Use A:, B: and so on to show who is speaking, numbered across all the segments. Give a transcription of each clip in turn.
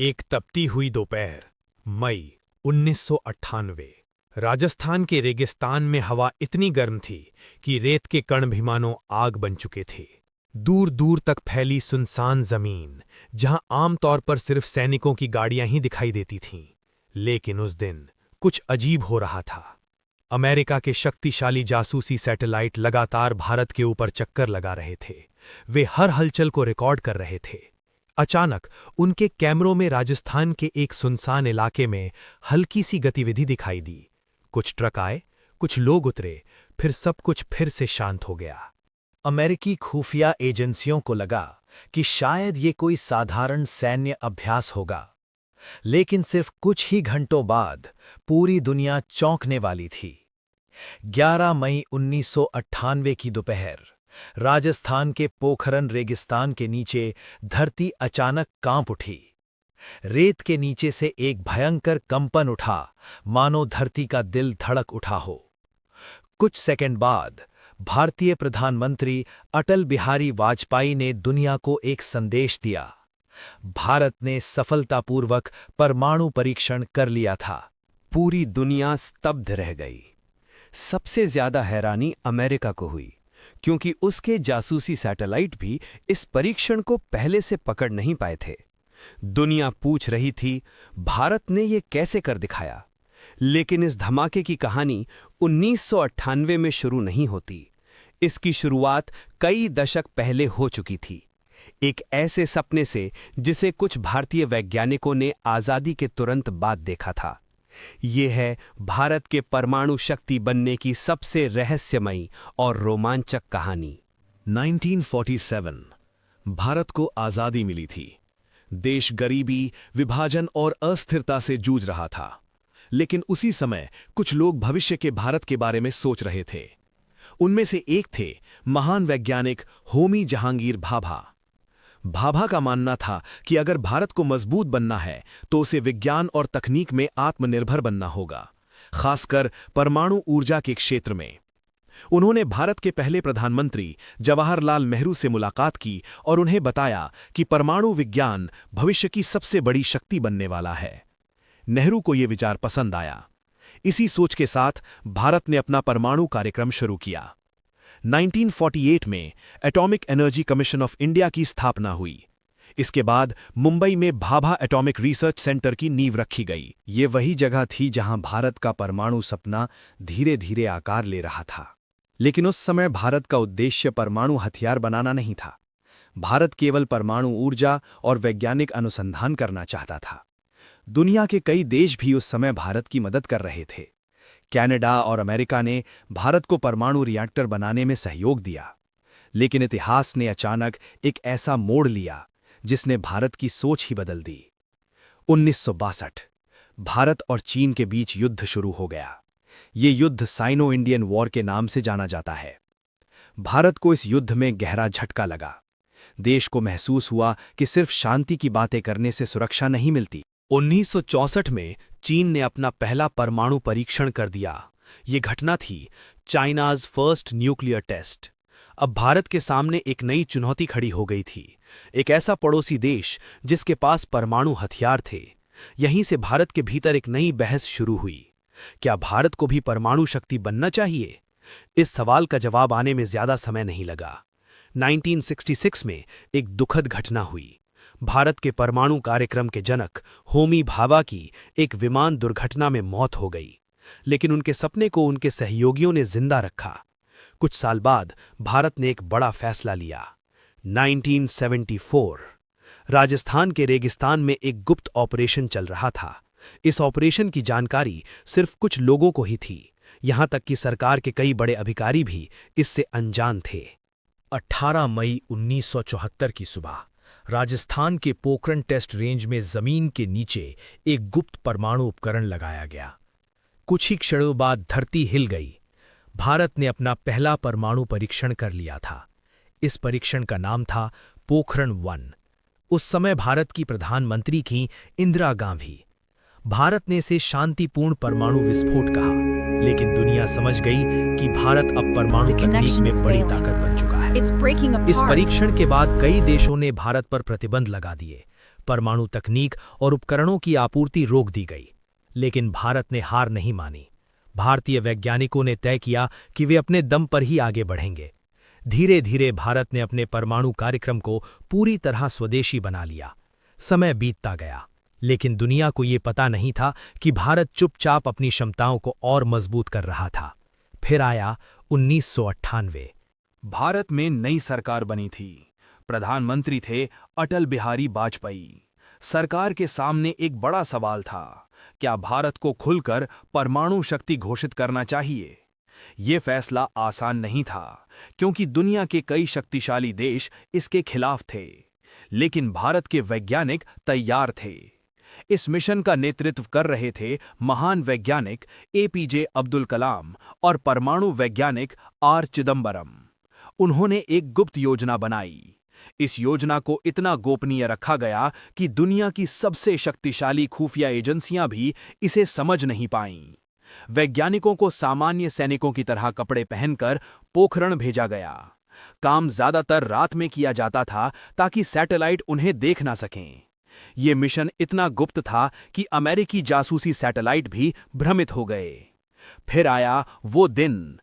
A: एक तपती हुई दोपहर, मई 1998। राजस्थान के रेगिस्तान में हवा इतनी गर्म थी कि रेत के कण भी मानो आग बन चुके थे। दूर दूर तक फैली सुनसान जमीन, जहां आमतौर पर सिर्फ सैनिकों की गाड़ियां ही दिखाई देती थीं। लेकिन उस दिन कुछ अजीब हो रहा था। अमेरिका के शक्तिशाली जासूसी सैटेलाइट लगातार भारत के ऊपर चक्कर लगा रहे थे। वे हर हलचल को रिकॉर्ड कर रहे थे। अचानक उनके कैमरों में राजस्थान के एक सुनसान इलाके में हल्की सी गतिविधि दिखाई दी। कुछ ट्रक आए, कुछ लोग उतरे, फिर सब कुछ फिर से शांत हो गया।
B: अमेरिकी खुफिया एजेंसियों को लगा कि शायद ये कोई साधारण सैन्य अभ्यास होगा, लेकिन सिर्फ कुछ ही घंटों बाद पूरी दुनिया चौंकने वाली थी। 11 मई 1998 की दोपहर, राजस्थान के पोखरन रेगिस्तान के नीचे धरती अचानक कांप उठी। रेत के नीचे से एक भयंकर कंपन उठा, मानो धरती का दिल धड़क उठा हो। कुछ सेकंड बाद भारतीय प्रधानमंत्री अटल बिहारी वाजपेयी ने दुनिया को एक संदेश दिया। भारत ने सफलतापूर्वक परमाणु परीक्षण कर लिया था।
C: पूरी दुनिया स्तब्ध रह गई। सबसे ज्यादा हैरानी अमेरिका को हुई, क्योंकि उसके जासूसी सैटेलाइट भी इस परीक्षण को पहले से पकड़ नहीं पाए थे। दुनिया पूछ रही थी, भारत ने ये कैसे कर दिखाया? लेकिन इस धमाके की कहानी 1998 में शुरू नहीं होती। इसकी शुरुआत कई दशक पहले हो चुकी थी, एक ऐसे सपने से जिसे कुछ भारतीय वैज्ञानिकों ने आजादी के तुरंत बाद देखा था। ये है भारत के परमाणु शक्ति बनने की सबसे रहस्यमयी और रोमांचक कहानी।
B: 1947 भारत को आजादी मिली थी। देश गरीबी, विभाजन और अस्थिरता से जूझ रहा था। लेकिन उसी समय कुछ लोग भविष्य के भारत के बारे में सोच रहे थे। उनमें से एक थे महान वैज्ञानिक होमी जहांगीर भाभा। भाभा का मानना था कि अगर भारत को मजबूत बनना है तो उसे विज्ञान और तकनीक में आत्मनिर्भर बनना होगा, खासकर परमाणु ऊर्जा के क्षेत्र में। उन्होंने भारत के पहले प्रधानमंत्री जवाहरलाल नेहरू से मुलाकात की और उन्हें बताया कि परमाणु विज्ञान भविष्य की सबसे बड़ी शक्ति बनने वाला है। नेहरू को यह विचार पसंद आया। इसी सोच के साथ भारत ने अपना परमाणु कार्यक्रम शुरू किया। 1948 में atomic energy commission of India की स्थापना हुई। इसके बाद मुंबई में भाभा एटॉमिक रिसर्च सेंटर की नींव रखी गई। ये वही जगह थी जहां भारत का परमाणु सपना धीरे धीरे आकार ले रहा था। लेकिन उस समय भारत का उद्देश्य परमाणु हथियार बनाना नहीं था। भारत केवल परमाणु ऊर्जा और वैज्ञानिक अनुसंधान करना चाहता था। दुनिया के कई देश भी उस समय भारत की मदद कर रहे थे। कनाडा और अमेरिका ने भारत को परमाणु रिएक्टर बनाने में सहयोग दिया। लेकिन इतिहास ने अचानक एक ऐसा मोड़ लिया जिसने भारत की सोच ही बदल दी। 1962 भारत और चीन के बीच युद्ध शुरू हो गया। ये युद्ध साइनो इंडियन वॉर के नाम से जाना जाता है। भारत को इस युद्ध में गहरा झटका लगा। देश को महसूस हुआ कि सिर्फ शांति की बातें करने से सुरक्षा नहीं मिलती।
A: 1964 में चीन ने अपना पहला परमाणु परीक्षण कर दिया। ये घटना थी चाइनाज़ फर्स्ट न्यूक्लियर टेस्ट। अब भारत के सामने एक नई चुनौती खड़ी हो गई थी। एक ऐसा पड़ोसी देश जिसके पास परमाणु हथियार थे। यहीं से भारत के भीतर एक नई बहस शुरू हुई। क्या भारत को भी परमाणु शक्ति बनना चाहिए? इस सवाल का जवाब आने में ज्यादा समय नहीं लगा। 1966 में एक दुखद घटना हुई। भारत के परमाणु कार्यक्रम के जनक होमी भाभा की एक विमान दुर्घटना में मौत हो गई। लेकिन उनके सपने को उनके सहयोगियों ने जिंदा रखा। कुछ साल बाद भारत ने एक बड़ा फैसला लिया। 1974 राजस्थान के रेगिस्तान में एक गुप्त ऑपरेशन चल रहा था। इस ऑपरेशन की जानकारी सिर्फ कुछ लोगों को ही थी। यहां तक कि सरकार के कई बड़े अधिकारी भी इससे अनजान थे।
D: 18 मई 1974 की सुबह राजस्थान के पोखरण टेस्ट रेंज में जमीन के नीचे एक गुप्त परमाणु उपकरण लगाया गया। कुछ ही क्षणों बाद धरती हिल गई। भारत ने अपना पहला परमाणु परीक्षण कर लिया था। इस परीक्षण का नाम था पोखरण 1। उस समय भारत की प्रधानमंत्री थीं इंदिरा गांधी। भारत ने इसे शांतिपूर्ण परमाणु विस्फोट कहा, लेकिन दुनिया समझ गई कि भारत अब परमाणु तकनीक में बड़ी ताकत बन चुका है। इस परीक्षण के बाद कई देशों ने भारत पर प्रतिबंध लगा दिए। परमाणु तकनीक और उपकरणों की आपूर्ति रोक दी गई। लेकिन भारत ने हार नहीं मानी। भारतीय वैज्ञानिकों ने तय किया कि वे अपने दम पर ही आगे बढ़ेंगे। धीरे धीरे भारत ने अपने परमाणु कार्यक्रम को पूरी तरह स्वदेशी बना लिया। समय बीतता गया, लेकिन दुनिया को ये पता नहीं था कि भारत चुपचाप अपनी क्षमताओं को और मजबूत कर रहा था। फिर आया 1998।
B: भारत में नई सरकार बनी थी। प्रधानमंत्री थे अटल बिहारी वाजपेयी। सरकार के सामने एक बड़ा सवाल था, क्या भारत को खुलकर परमाणु शक्ति घोषित करना चाहिए? ये फैसला आसान नहीं था, क्योंकि दुनिया के कई शक्तिशाली देश इसके खिलाफ थे। लेकिन भारत के वैज्ञानिक तैयार थे। इस मिशन का नेतृत्व कर रहे थे महान वैज्ञानिक एपीजे अब्दुल कलाम और परमाणु वैज्ञानिक आर चिदंबरम। उन्होंने एक गुप्त योजना बनाई। इस योजना को इतना गोपनीय रखा गया कि दुनिया की सबसे शक्तिशाली खुफिया एजेंसियां भी इसे समझ नहीं पाईं। वैज्ञानिकों को सामान्य सैनिकों की तरह कपड़े पहनकर पोखरण भेजा गया। काम ज्यादातर रात में किया जाता था ताकि सैटेलाइट उन्हें देख ना सकें। ये मिशन इतना गुप्त था कि अमेरिकी जासूसी सैटेलाइट भी भ्रमित हो गए। फिर आया वो दिन,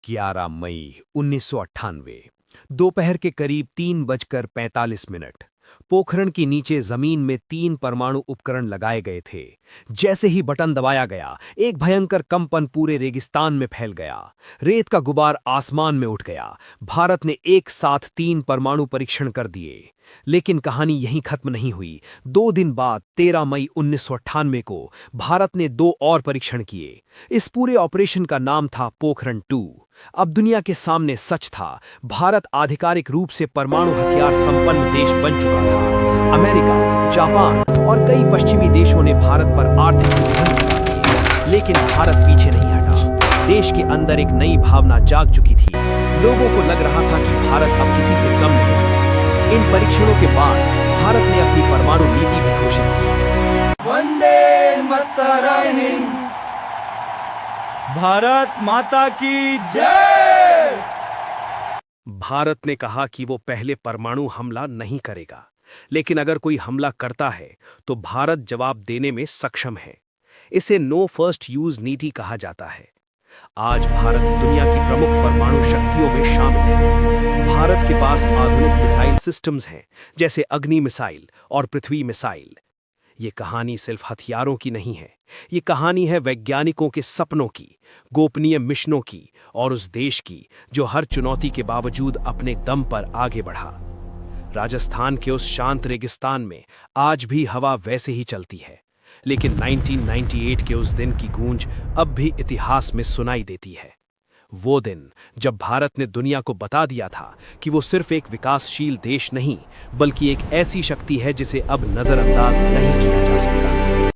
C: 11 मई 1998, दोपहर के करीब 3:45। पोखरण के नीचे जमीन में 3 परमाणु उपकरण लगाए गए थे। जैसे ही बटन दबाया गया, एक भयंकर कंपन पूरे रेगिस्तान में फैल गया। रेत का गुबार आसमान में उठ गया। भारत ने एक साथ 3 परमाणु परीक्षण कर दिए। लेकिन कहानी यहीं खत्म नहीं हुई। 2 दिन बाद 13 मई 1998 को भारत ने 2 और परीक्षण किए। इस पूरे ऑपरेशन का नाम था पोखरण 2। अब दुनिया के सामने सच था, भारत आधिकारिक रूप से परमाणु हथियार संपन्न देश बन चुका था। अमेरिका, जापान और कई पश्चिमी देशों ने भारत पर आर्थिक प्रतिबंध लगा दिए, लेकिन भारत पीछे नहीं हटा। देश के अंदर एक नई भावना जाग चुकी थी। लोगों को लग रहा था कि भारत अब किसी से कम नहीं है। इन परीक्षणों के बाद भारत ने अपनी परमाणु नीति भी घोषित की।
E: वंदे मातरम। भारत माता की जय।
A: भारत ने कहा कि वो पहले परमाणु हमला नहीं करेगा, लेकिन अगर कोई हमला करता है तो भारत जवाब देने में सक्षम है। इसे नो फर्स्ट यूज नीति कहा जाता है। आज भारत दुनिया की प्रमुख परमाणु शक्तियों में शामिल है। भारत के पास आधुनिक मिसाइल सिस्टम्स हैं, जैसे अग्नि मिसाइल और पृथ्वी मिसाइल। ये कहानी सिर्फ हथियारों की नहीं है, ये कहानी है वैज्ञानिकों के सपनों की, गोपनीय मिशनों की और उस देश की जो हर चुनौती के बावजूद अपने दम पर आगे बढ़ा। राजस्थान के उस शांत रेगिस्तान में आज भी हवा वैसे ही चलती है, लेकिन 1998 के उस दिन की गूंज अब भी इतिहास में सुनाई देती है। वो दिन जब भारत ने दुनिया को बता दिया था कि वो सिर्फ एक विकासशील देश नहीं, बल्कि एक ऐसी शक्ति है जिसे अब नजरअंदाज नहीं किया जा सकता।